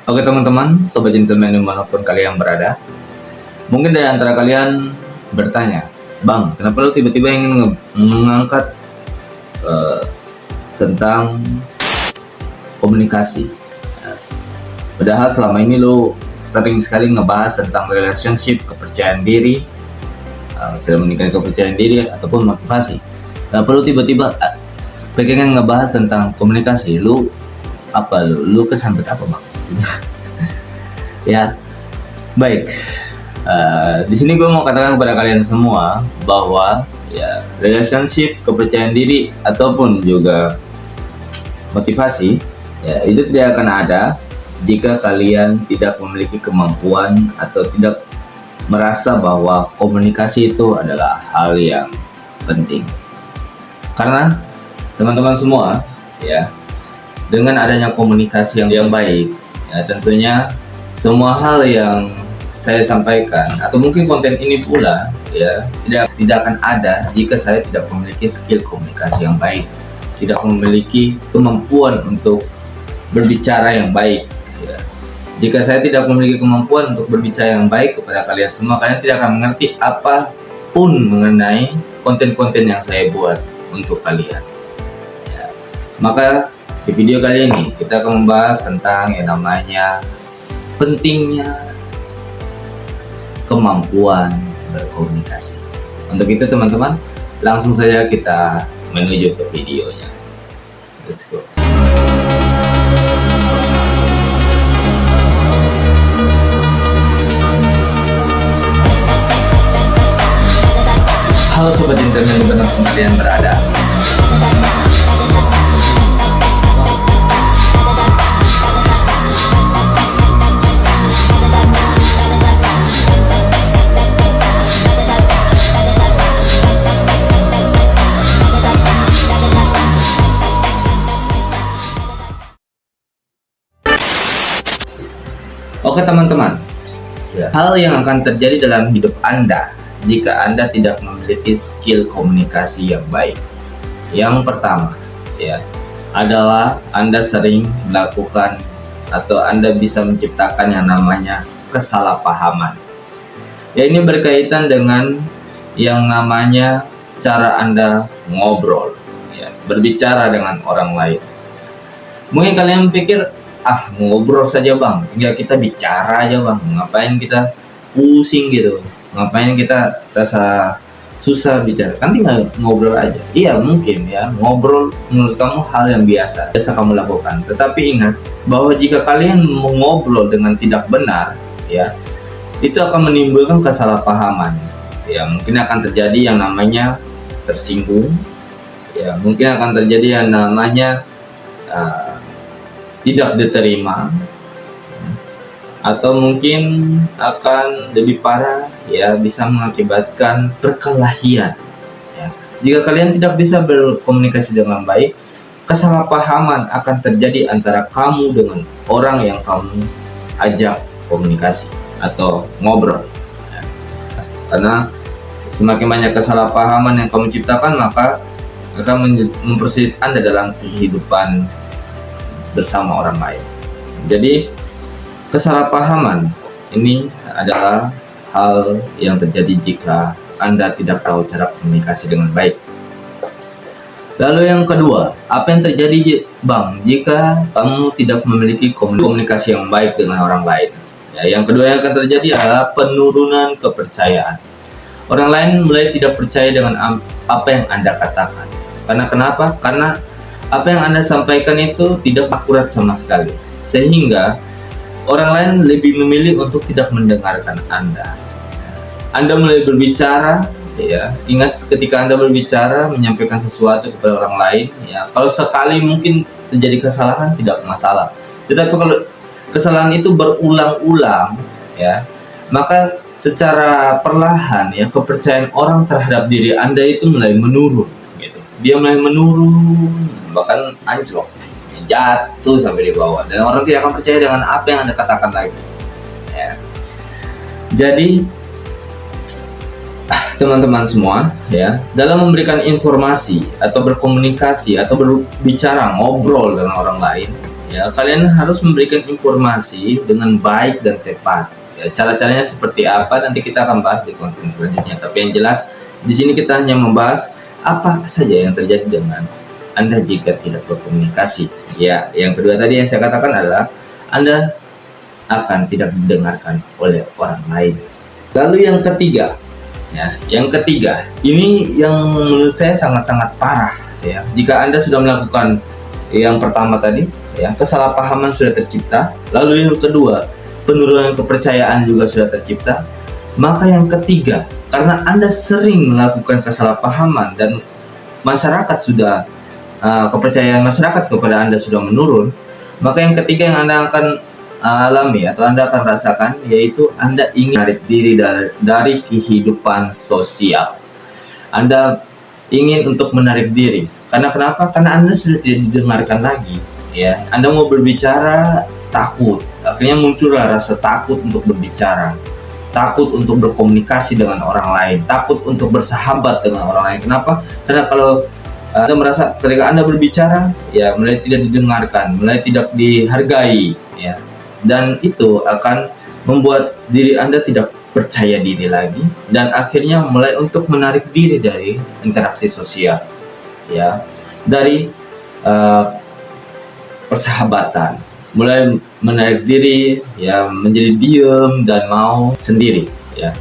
Oke teman-teman, sobat gentleman dimanapun kalian berada, mungkin dari antara kalian bertanya, Bang, kenapa lo tiba-tiba ingin mengangkat tentang komunikasi? Padahal selama ini lo sering sekali ngebahas tentang relationship, kepercayaan diri, cara meningkatkan kepercayaan diri ataupun motivasi. Kenapa lo tiba-tiba pengen ngebahas tentang komunikasi? Lu kesambet apa, Bang? Ya, baik. Di sini gue mau katakan kepada kalian semua bahwa ya relationship, kepercayaan diri ataupun juga motivasi ya itu tidak akan ada jika kalian tidak memiliki kemampuan atau tidak merasa bahwa komunikasi itu adalah hal yang penting. Karena teman-teman semua ya, dengan adanya komunikasi yang baik ya, tentunya semua hal yang saya sampaikan atau mungkin konten ini pula ya tidak akan ada jika saya tidak memiliki skill komunikasi yang baik, tidak memiliki kemampuan untuk berbicara yang baik ya. Jika saya tidak memiliki kemampuan untuk berbicara yang baik kepada kalian semua, kalian tidak akan mengerti apapun mengenai konten-konten yang saya buat untuk kalian ya. Maka di video kali ini kita akan membahas tentang yang namanya pentingnya kemampuan berkomunikasi. Untuk itu teman-teman, langsung saja kita menuju ke videonya. Let's go. Halo sobat internet dimanapun kalian berada. Oke teman-teman, ya, hal yang akan terjadi dalam hidup Anda jika Anda tidak memiliki skill komunikasi yang baik. Yang pertama, ya, adalah Anda sering melakukan atau Anda bisa menciptakan yang namanya kesalahpahaman. Ya, ini berkaitan dengan yang namanya cara Anda ngobrol, ya, berbicara dengan orang lain. Mungkin kalian pikir, ngobrol saja bang, tinggal kita bicara aja bang, ngapain kita pusing gitu, ngapain kita rasa susah bicara, kan tinggal ngobrol aja. Iya mungkin ya, ngobrol menurut kamu hal yang biasa kamu lakukan, tetapi ingat bahwa jika kalian mengobrol dengan tidak benar ya, itu akan menimbulkan kesalahpahaman ya. Mungkin akan terjadi yang namanya tersinggung ya, mungkin akan terjadi yang namanya tidak diterima, atau mungkin akan lebih parah ya, bisa mengakibatkan perkelahian ya. Jika kalian tidak bisa berkomunikasi dengan baik, kesalahpahaman akan terjadi antara kamu dengan orang yang kamu ajak komunikasi atau ngobrol ya. Karena semakin banyak kesalahpahaman yang kamu ciptakan, maka akan mempersulit Anda dalam kehidupan bersama orang lain. Jadi kesalahpahaman ini adalah hal yang terjadi jika Anda tidak tahu cara komunikasi dengan baik. Lalu yang kedua, apa yang terjadi bang jika kamu tidak memiliki komunikasi yang baik dengan orang lain? Ya, yang kedua yang akan terjadi adalah penurunan kepercayaan. Orang lain mulai tidak percaya dengan apa yang Anda katakan. Karena kenapa? Karena apa yang Anda sampaikan itu tidak akurat sama sekali, sehingga orang lain lebih memilih untuk tidak mendengarkan Anda. Anda mulai berbicara, ya, ingat ketika Anda berbicara menyampaikan sesuatu kepada orang lain, ya, kalau sekali mungkin terjadi kesalahan tidak masalah, tetapi kalau kesalahan itu berulang-ulang, ya, maka secara perlahan ya kepercayaan orang terhadap diri Anda itu mulai menurun, gitu. Dia mulai menurun, bahkan anjlok, jatuh sampai di bawah, dan orang tidak akan percaya dengan apa yang Anda katakan lagi ya. Jadi teman-teman semua ya, dalam memberikan informasi atau berkomunikasi atau berbicara ngobrol dengan orang lain ya kalian harus memberikan informasi dengan baik dan tepat. Ya, cara-caranya seperti apa nanti kita akan bahas di konten selanjutnya. Tapi yang jelas di sini kita hanya membahas apa saja yang terjadi dengan Anda jika tidak berkomunikasi. Ya, yang kedua tadi yang saya katakan adalah Anda akan tidak didengarkan oleh orang lain. Lalu yang ketiga, ya, yang ketiga ini yang menurut saya sangat-sangat parah. Ya, jika Anda sudah melakukan yang pertama tadi, ya, kesalahpahaman sudah tercipta. Lalu yang kedua, penurunan kepercayaan juga sudah tercipta. Maka yang ketiga, karena Anda sering melakukan kesalahpahaman dan masyarakat sudah kepercayaan masyarakat kepada Anda sudah menurun, maka yang ketiga yang Anda akan alami atau Anda akan rasakan yaitu Anda ingin menarik diri dari kehidupan sosial. Anda ingin untuk menarik diri. Karena kenapa? Karena Anda sudah tidak didengarkan lagi. Ya, Anda mau berbicara takut. Akhirnya muncullah rasa takut untuk berbicara, takut untuk berkomunikasi dengan orang lain, takut untuk bersahabat dengan orang lain. Kenapa? Karena kalau Anda merasa ketika Anda berbicara, ya mulai tidak didengarkan, mulai tidak dihargai, ya, dan itu akan membuat diri Anda tidak percaya diri lagi dan akhirnya mulai untuk menarik diri dari interaksi sosial, ya, dari persahabatan, mulai menarik diri, ya, menjadi diem dan mau sendiri, ya,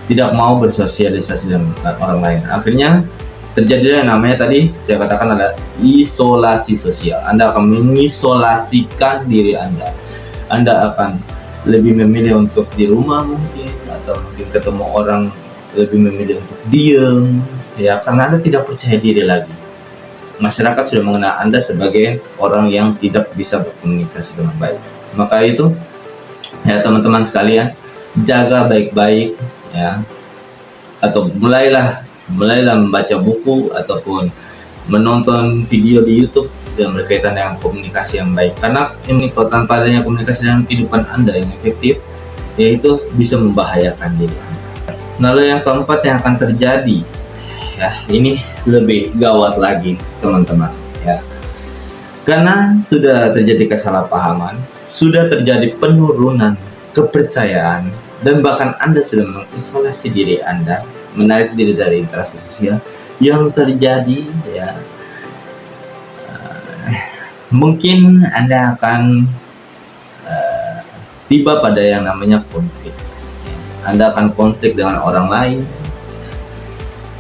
tidak mau bersosialisasi dengan orang lain. Akhirnya terjadilah yang namanya tadi saya katakan adalah isolasi sosial. Anda akan mengisolasikan diri Anda. Anda akan lebih memilih untuk di rumah mungkin, atau mungkin ketemu orang lebih memilih untuk diem, ya, karena Anda tidak percaya diri lagi. Masyarakat sudah mengenal Anda sebagai orang yang tidak bisa berkomunikasi dengan baik. Maka itu, ya teman-teman sekalian, jaga baik-baik, ya, atau mulailah membaca buku ataupun menonton video di YouTube yang berkaitan dengan komunikasi yang baik. Karena ini tanpa adanya komunikasi dalam kehidupan Anda yang efektif, yaitu bisa membahayakan diri Anda. Lalu yang keempat yang akan terjadi, ya, ini lebih gawat lagi teman-teman, ya. Karena sudah terjadi kesalahpahaman, sudah terjadi penurunan kepercayaan, dan bahkan Anda sudah mengisolasi diri Anda, menarik diri dari interaksi sosial. Yang terjadi, ya, mungkin Anda akan tiba pada yang namanya konflik. Anda akan konflik dengan orang lain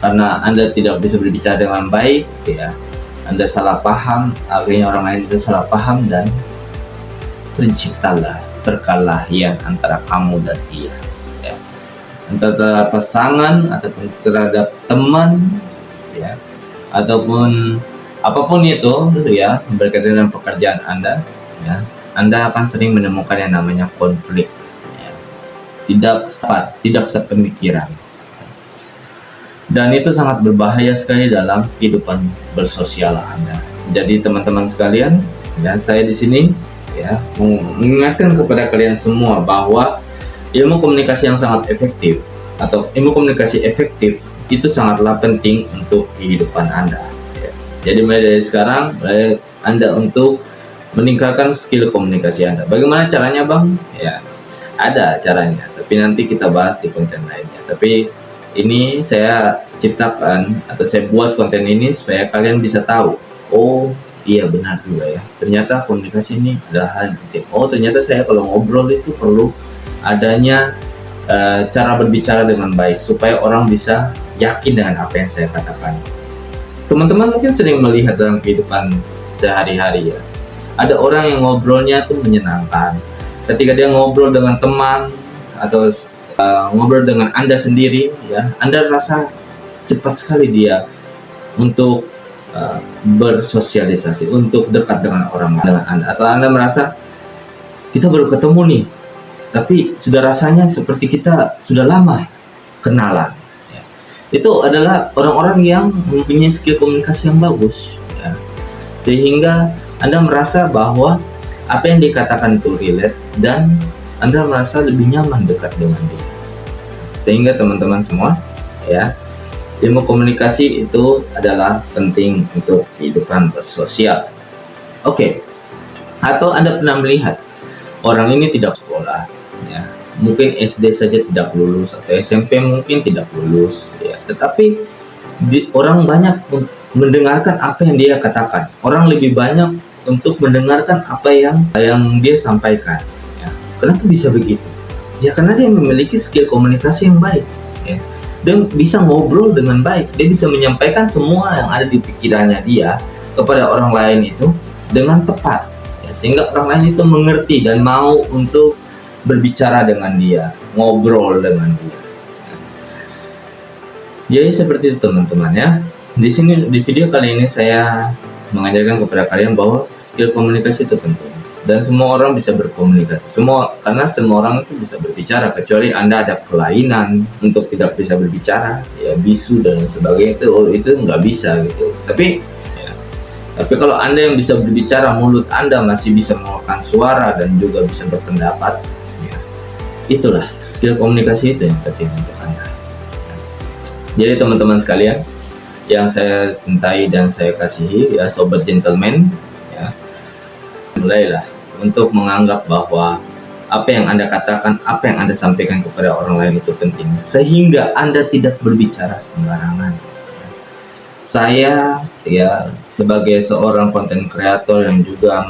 karena Anda tidak bisa berbicara dengan baik, ya. Anda salah paham, akhirnya orang lain itu salah paham dan terciptalah perkelahian antara kamu dan dia, ya. Antara pasangan ataupun terhadap teman, ya, ataupun apapun itu, ya, berkaitan dengan pekerjaan Anda, ya, Anda akan sering menemukan yang namanya konflik, ya. Tidak sepemikiran, dan itu sangat berbahaya sekali dalam kehidupan bersosial Anda. Jadi teman-teman sekalian, ya, saya di sini, ya, mengingatkan kepada kalian semua bahwa ilmu komunikasi yang sangat efektif atau ilmu komunikasi efektif itu sangatlah penting untuk kehidupan Anda. Jadi mulai dari sekarang, mulai Anda untuk meningkatkan skill komunikasi Anda. Bagaimana caranya, Bang? Ya, ada caranya, tapi nanti kita bahas di konten lainnya. Tapi ini saya ciptakan atau saya buat konten ini supaya kalian bisa tahu, oh iya benar juga ya, ternyata komunikasi ini adalah hal yang penting. Oh ternyata saya kalau ngobrol itu perlu adanya cara berbicara dengan baik supaya orang bisa yakin dengan apa yang saya katakan. Teman-teman mungkin sering melihat dalam kehidupan sehari-hari, ya, ada orang yang ngobrolnya tuh menyenangkan. Ketika dia ngobrol dengan teman atau ngobrol dengan Anda sendiri, ya, Anda rasa cepat sekali dia untuk bersosialisasi, untuk dekat dengan orang dengan Anda. Atau Anda merasa kita baru ketemu nih, tapi sudah rasanya seperti kita sudah lama kenalan. Itu adalah orang-orang yang mempunyai skill komunikasi yang bagus, ya. Sehingga Anda merasa bahwa apa yang dikatakan itu relate dan Anda merasa lebih nyaman dekat dengan dia. Sehingga teman-teman semua, ya, ilmu komunikasi itu adalah penting untuk kehidupan bersosial. Oke. Atau Anda pernah melihat orang ini tidak sekolah, ya, mungkin SD saja tidak lulus atau SMP mungkin tidak lulus, ya, tetapi orang banyak mendengarkan apa yang dia katakan. Orang lebih banyak untuk mendengarkan apa yang dia sampaikan. Ya. Kenapa bisa begitu? Ya karena dia memiliki skill komunikasi yang baik. Ya. Dia bisa ngobrol dengan baik. Dia bisa menyampaikan semua yang ada di pikirannya dia kepada orang lain itu dengan tepat. Ya, sehingga orang lain itu mengerti dan mau untuk berbicara dengan dia, ngobrol dengan dia. Jadi seperti itu teman-teman ya. Di sini di video kali ini saya mengajarkan kepada kalian bahwa skill komunikasi itu penting dan semua orang bisa berkomunikasi. Karena semua orang itu bisa berbicara kecuali Anda ada kelainan untuk tidak bisa berbicara, ya bisu dan sebagainya itu nggak bisa gitu. Tapi kalau Anda yang bisa berbicara, mulut Anda masih bisa mengeluarkan suara dan juga bisa berpendapat, ya, itulah skill komunikasi itu yang penting untuk Anda. Jadi teman-teman sekalian yang saya cintai dan saya kasihi, ya sobat gentleman, ya, mulailah untuk menganggap bahwa apa yang Anda katakan, apa yang Anda sampaikan kepada orang lain itu penting, sehingga Anda tidak berbicara sembarangan. Saya ya sebagai seorang konten kreator yang juga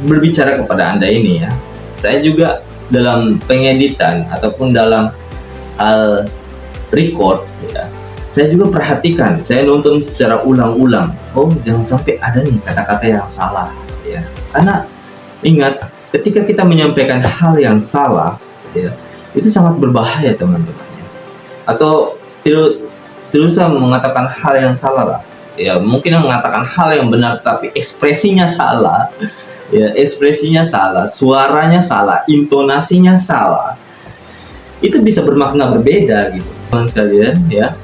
berbicara kepada Anda ini ya, saya juga dalam pengeditan ataupun dalam hal record ya, saya juga perhatikan, saya nonton secara ulang-ulang. Oh, jangan sampai ada nih kata-kata yang salah ya. Karena ingat, ketika kita menyampaikan hal yang salah ya, itu sangat berbahaya teman-teman ya. Atau tidak usah mengatakan hal yang salah lah. Ya, mungkin mengatakan hal yang benar tapi ekspresinya salah. Ya, ekspresinya salah, suaranya salah, intonasinya salah. Itu bisa bermakna berbeda gitu, teman sekalian ya.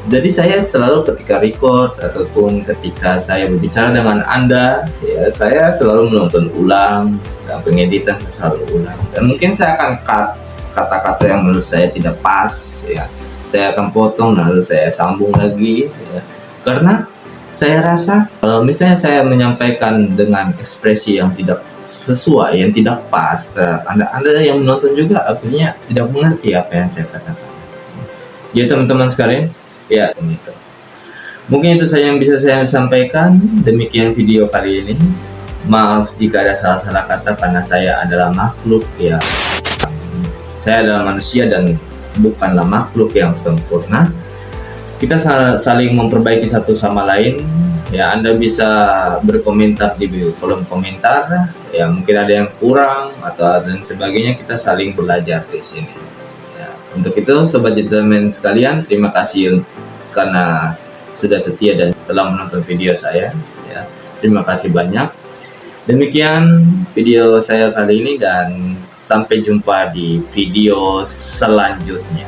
Jadi saya selalu ketika record ataupun ketika saya berbicara dengan Anda, ya saya selalu menonton ulang dan pengeditan saya selalu ulang. Dan mungkin saya akan cut kata-kata yang menurut saya tidak pas, ya. Saya akan potong lalu saya sambung lagi, ya. Karena saya rasa kalau misalnya saya menyampaikan dengan ekspresi yang tidak sesuai, yang tidak pas, Anda yang menonton juga akhirnya tidak mengerti apa yang saya katakan. Jadi teman-teman sekalian, ya begitu. Mungkin itu saja yang bisa saya sampaikan. Demikian video kali ini. Maaf jika ada salah-salah kata karena saya adalah makhluk ya. Saya adalah manusia dan bukanlah makhluk yang sempurna. Kita saling memperbaiki satu sama lain. Ya, Anda bisa berkomentar di kolom komentar. Ya, mungkin ada yang kurang atau dan sebagainya. Kita saling belajar di sini. Ya, untuk itu, sobat gentleman sekalian, terima kasih karena sudah setia dan telah menonton video saya. Ya, terima kasih banyak. Demikian video saya kali ini dan sampai jumpa di video selanjutnya.